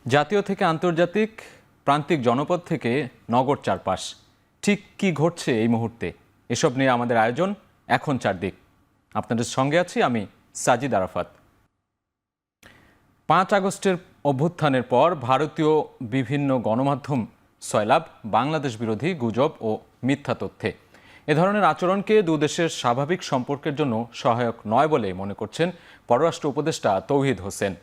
জাতীয় থেকে আন্তর্জাতিক, প্রান্তিক জনপদ থেকে নগর চারপাশ, ঠিক কি ঘটছে এই মুহূর্তে, এসব নিয়ে আমাদের আয়োজন এখন চারদিক। আপনাদের সঙ্গে আছি আমি সাজিদ আরাফাত। 5 আগস্টের অভ্যুত্থানের পর ভারতীয় বিভিন্ন গণমাধ্যম সয়লাব বাংলাদেশ বিরোধী গুজব ও মিথ্যা তথ্যে। এ ধরনের আচরণকে দুদেশের স্বাভাবিক সম্পর্কের জন্য সহায়ক নয় বলে মনে করছেন পররাষ্ট্র উপদেষ্টা তৌহিদ হোসেন।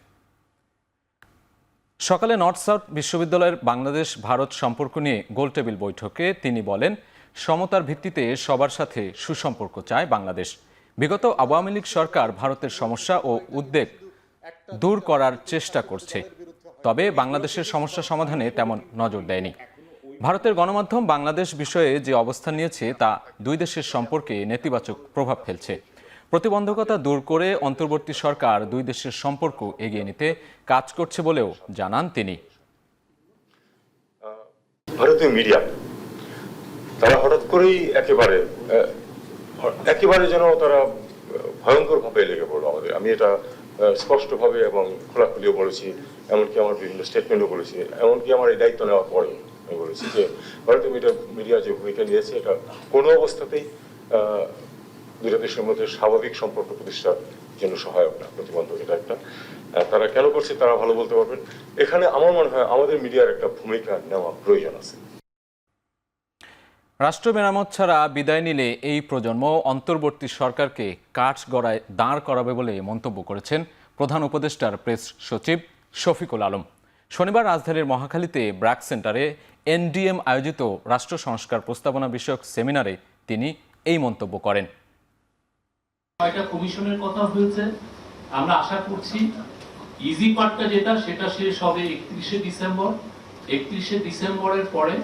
সকালে নর্থ সাউথ বিশ্ববিদ্যালয়ের বাংলাদেশ ভারত সম্পর্ক নিয়ে গোলটেবিল বৈঠকে তিনি বলেন, সমতার ভিত্তিতে সবার সাথে সুসম্পর্ক চায় বাংলাদেশ। বিগত আওয়ামী লীগ সরকার ভারতের সমস্যা ও উদ্বেগ দূর করার চেষ্টা করছে, তবে বাংলাদেশের সমস্যা সমাধানে তেমন নজর দেয়নি। ভারতের গণমাধ্যম বাংলাদেশ বিষয়ে যে অবস্থান নিয়েছে তা দুই দেশের সম্পর্কে নেতিবাচক প্রভাব ফেলছে। প্রতিবন্ধকতা দূর করে অন্তর্বর্তী সরকার দুই দেশের সম্পর্ক এগিয়ে নিতে কাজ করছে বলেও জানান তিনি। ভারতীয় মিডিয়া তারা হঠাৎ করেই একেবারে যেন তারা ভয়ঙ্কর ভাবে লেগে পড়লো আমাদের। আমি এটা স্পষ্টভাবে এবং খোলাখুলিও বলেছি, এমনকি আমার বিভিন্ন স্টেটমেন্টও বলেছি, এমনকি আমার এই দায়িত্ব নেওয়ার পরে আমি বলেছি যে ভারতীয় মিডিয়া যে ভূমিকা নিয়েছে এটা কোনো অবস্থাতেই দুই দেশের মধ্যে স্বাভাবিক সম্পর্ক প্রতিষ্ঠার জন্য সহায়ক না, প্রতিবন্ধক। এটা একটা তারা কেন করছে তারা ভালো বলতে পারবেন। এখানে আমার মনে হয় আমাদের মিডিয়ার একটা ভূমিকা নেওয়া প্রয়োজন আছে। রাষ্ট্র মেরামত ছাড়া বিদায় নিলে এই প্রজন্ম অন্তর্বর্তী সরকারকে কাঠগড়ায় দাঁড় করাবে বলে মন্তব্য করেছেন প্রধান উপদেষ্টার প্রেস সচিব শফিকুল আলম। শনিবার রাজধানীর মহাখালীতে ব্র্যাক সেন্টারে এনডিএম আয়োজিত রাষ্ট্র সংস্কার প্রস্তাবনা বিষয়ক সেমিনারে তিনি এই মন্তব্য করেন। কমিশনের কথা হয়েছে, আমরা আশা করছি ইজি পার্টটা সেটা শেষ হবে 31শে ডিসেম্বর। 31শে ডিসেম্বরের পরে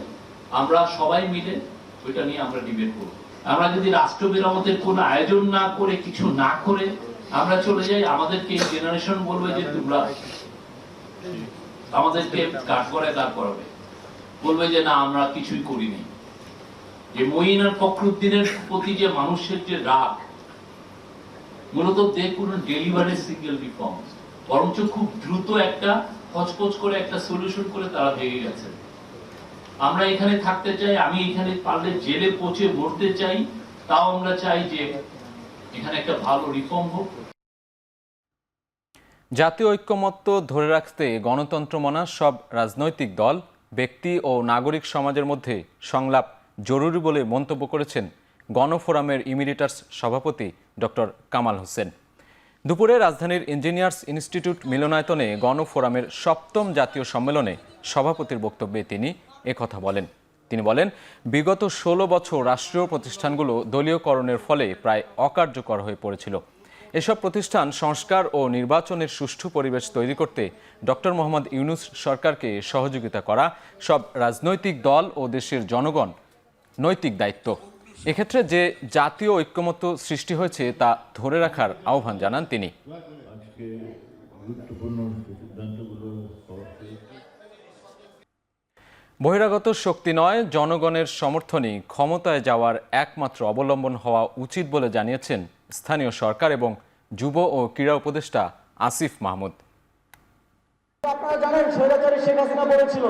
আমরা সবাই মিলে ওইটা নিয়ে আমরা ডিবেট করব। আমরা যদি রাষ্ট্র মেরামতের কোনো আয়োজন না করে, কিছু না করে আমরা চলে যাই, আমাদেরকে জেনারেশন বলবে যে তোমরা আমাদেরকে কাঠগড়ায় দাঁড় করাবে, বলবে যে না আমরা কিছুই করিনি। যে মঈন আর ফখরুদ্দিনের প্রতি যে মানুষের যে রাগ, মূলত দে couldn't deliver a single reform, বরঞ্চ খুব দ্রুত একটা কচকচ করে একটা সলিউশন করে তারা ভেঙে গেছে। আমরা এখানে থাকতে চাই, আমি এখানে পারলে জেলে পচে মরতে চাই, তাও আমরা চাই যে এখানে একটা ভালো রিফর্ম হোক। জাতীয় ঐক্যমত্য ধরে রাখতে গণতন্ত্র মানা সব রাজনৈতিক দল, ব্যক্তি ও নাগরিক সমাজের মধ্যে সংলাপ জরুরি বলে মন্তব্য করেছেন গণফোরামের ইমিরেটাস সভাপতি ডক্টর কামাল হোসেন। দুপুরে রাজধানীর ইঞ্জিনিয়ার্স ইনস্টিটিউট মিলনায়তনে গণফোরামের 7ম জাতীয় সম্মেলনে সভাপতির বক্তব্যে তিনি একথা বলেন। তিনি বলেন, বিগত 16 বছর রাষ্ট্রীয় প্রতিষ্ঠানগুলো দলীয়করণের ফলে প্রায় অকার্যকর হয়ে পড়েছিল। এসব প্রতিষ্ঠান সংস্কার ও নির্বাচনের সুষ্ঠু পরিবেশ তৈরি করতে ডক্টর মোহাম্মদ ইউনূস সরকারকে সহযোগিতা করা সব রাজনৈতিক দল ও দেশের জনগণ নৈতিক দায়িত্ব। এক্ষেত্রে যে জাতীয় ঐক্যমত্য সৃষ্টি হয়েছে তা ধরে রাখার আহ্বান জানান তিনি। বহিরাগত শক্তি নয়, জনগণের সমর্থনই ক্ষমতায় যাওয়ার একমাত্র অবলম্বন হওয়া উচিত বলে জানিয়েছেন স্থানীয় সরকার এবং যুব ও ক্রীড়া উপদেষ্টা আসিফ মাহমুদ। আপনারা জানেন স্বৈরাচারী শেখ হাসিনা বলেছিল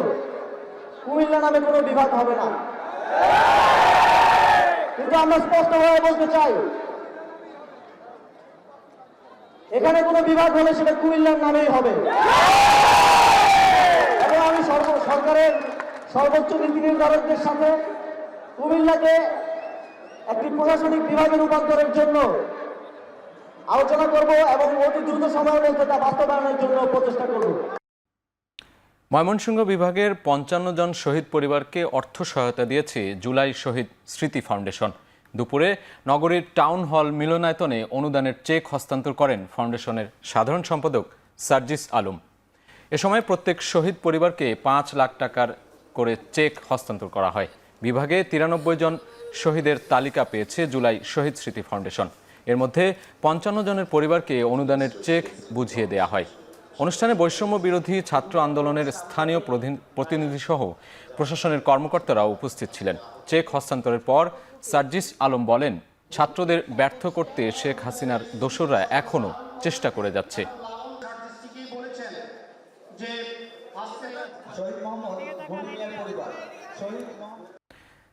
কুমিল্লা নামে কোনো বিভাগ হবে না, কিন্তু আমরা স্পষ্টভাবে বলতে চাই এখানে কোনো বিভাগ হলে সেটা কুমিল্লার নামেই হবে। এবং আমি সরকারের সর্বোচ্চ নীতি নির্ধারকদের সাথে কুমিল্লাকে একটি প্রশাসনিক বিভাগে রূপান্তরের জন্য আলোচনা করব এবং অতি দ্রুত সময়ের মধ্যে তা বাস্তবায়নের জন্য প্রচেষ্টা করব। ময়মনসিংহ বিভাগের 55 জন শহীদ পরিবারকে অর্থ সহায়তা দিয়েছে জুলাই শহীদ স্মৃতি ফাউন্ডেশন। দুপুরে নগরীর টাউন হল মিলনায়তনে অনুদানের চেক হস্তান্তর করেন ফাউন্ডেশনের সাধারণ সম্পাদক সার্জিস আলম। এ সময় প্রত্যেক শহীদ পরিবারকে 5 লাখ টাকার করে চেক হস্তান্তর করা হয়। বিভাগে 93 জন শহীদের তালিকা পেয়েছে জুলাই শহীদ স্মৃতি ফাউন্ডেশন। এর মধ্যে 55 জনের পরিবারকে অনুদানের চেক বুঝিয়ে দেয়া হয়। অনুষ্ঠানে বৈষম্য বিরোধী ছাত্র আন্দোলনের স্থানীয় প্রতিনিধিসহ প্রশাসনের কর্মকর্তারা উপস্থিত ছিলেন। চেক হস্তান্তরের পর সার্জিস আলম বলেন, ছাত্রদের ব্যর্থ করতে শেখ হাসিনার দোসররা এখনও চেষ্টা করে যাচ্ছে। যে শহীদ মোহাম্মদ গনি মিয়ার পরিবার শহীদ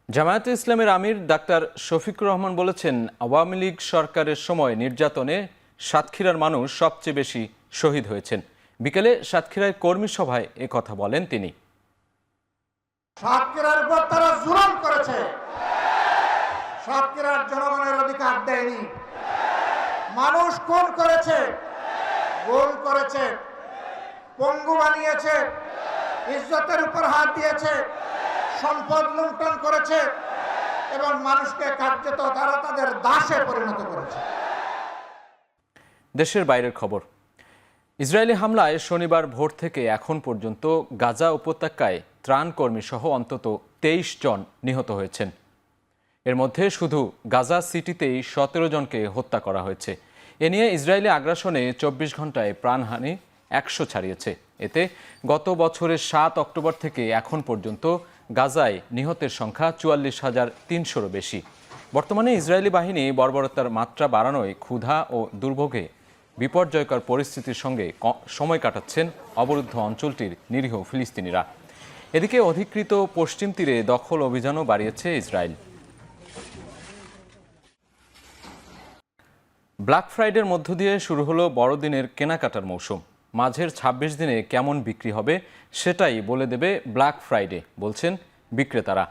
জামায়াতে ইসলামের আমির ডাক্তার শফিকুর রহমান বলেছেন, আওয়ামী লীগ সরকারের সময় নির্যাতনে সাতক্ষীরার মানুষ সবচেয়ে বেশি শহীদ হয়েছেন। বিকেলে সাতক্ষীরায় কর্মী সভায় কথা বলেন তিনি। সাতক্ষীরার উপর তারা জুলুম করেছে, সাতক্ষীরার জনগণের অধিকার দেয়নি, মানুষ খুন করেছে, গোল করেছে, পঙ্গু বানিয়েছে, ইজ্জতের উপর হাত দিয়েছে, সম্পদ লুণ্ঠন করেছে এবং মানুষকে কার্যত তারা তাদের দাসে পরিণত করেছে। দেশের বাইরের খবর। ইসরায়েলি হামলায় শনিবার ভোর থেকে এখন পর্যন্ত গাজা উপত্যকায় ত্রাণকর্মী সহ অন্তত 23 জন নিহত হয়েছেন। এর মধ্যে শুধু গাজা সিটিতেই 17 জনকে হত্যা করা হয়েছে। এ নিয়ে ইসরায়েলি আগ্রাসনে 24 ঘন্টায় প্রাণহানি 100 ছাড়িয়েছে। এতে গত বছরের 7 অক্টোবর থেকে এখন পর্যন্ত গাজায় নিহতের সংখ্যা 44,300-রও বেশি। বর্তমানে ইসরায়েলি বাহিনী বর্বরতার মাত্রা বাড়ানোয় ক্ষুধা ও দুর্ভোগে বিপর্যয়কর পরিস্থিতির সঙ্গে সময় কাটাচ্ছেন অবরুদ্ধ অঞ্চলটির নিরীহ ফিলিস্তিনিরা। এদিকে অধিকৃত পশ্চিম তীরে দখল অভিযানও বাড়িয়েছে ইসরায়েল। ব্ল্যাক ফ্রাইডের মধ্য দিয়ে শুরু হলো বড়দিনের কেনাকাটার মৌসুম। মাঝের 26 দিনে কেমন বিক্রি হবে সেটাই বলে দেবে ব্ল্যাক ফ্রাইডে, বলছেন বিক্রেতারা।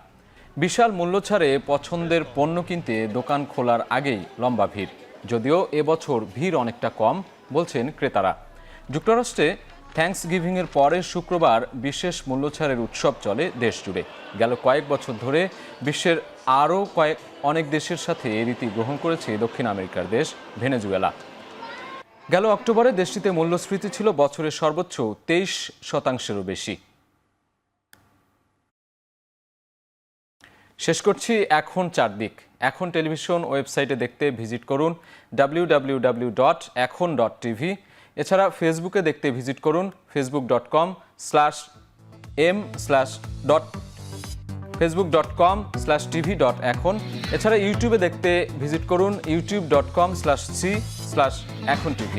বিশাল মূল্যছাড়ে পছন্দের পণ্য কিনতে দোকান খোলার আগেই লম্বা ভিড়। যদিও এবছর ভিড় অনেকটা কম, বলছেন ক্রেতারা। যুক্তরাষ্ট্রে থ্যাঙ্কসগিভিংয়ের পরের শুক্রবার বিশেষ মূল্যছাড়ের উৎসব চলে দেশ জুড়ে। গেল কয়েক বছর ধরে বিশ্বের আরও অনেক দেশের সাথে এই রীতি গ্রহণ করেছে দক্ষিণ আমেরিকার দেশ ভেনেজুয়েলা। গেল অক্টোবরে দেশটিতে মূল্যস্ফীতি ছিল বছরের সর্বোচ্চ 23%-রও বেশি। শেষ করছি এখন চারদিক। এখন টেলিভিশন ওয়েবসাইটে দেখতে ভিজিট করুন www.ekhon.tv। এছাড়া ফেসবুকে দেখতে ভিজিট করুন facebook.com/tv.ekhon। এছাড়া ইউটিউবে দেখতে ভিজিট করুন youtube.com/c/ekhon tv।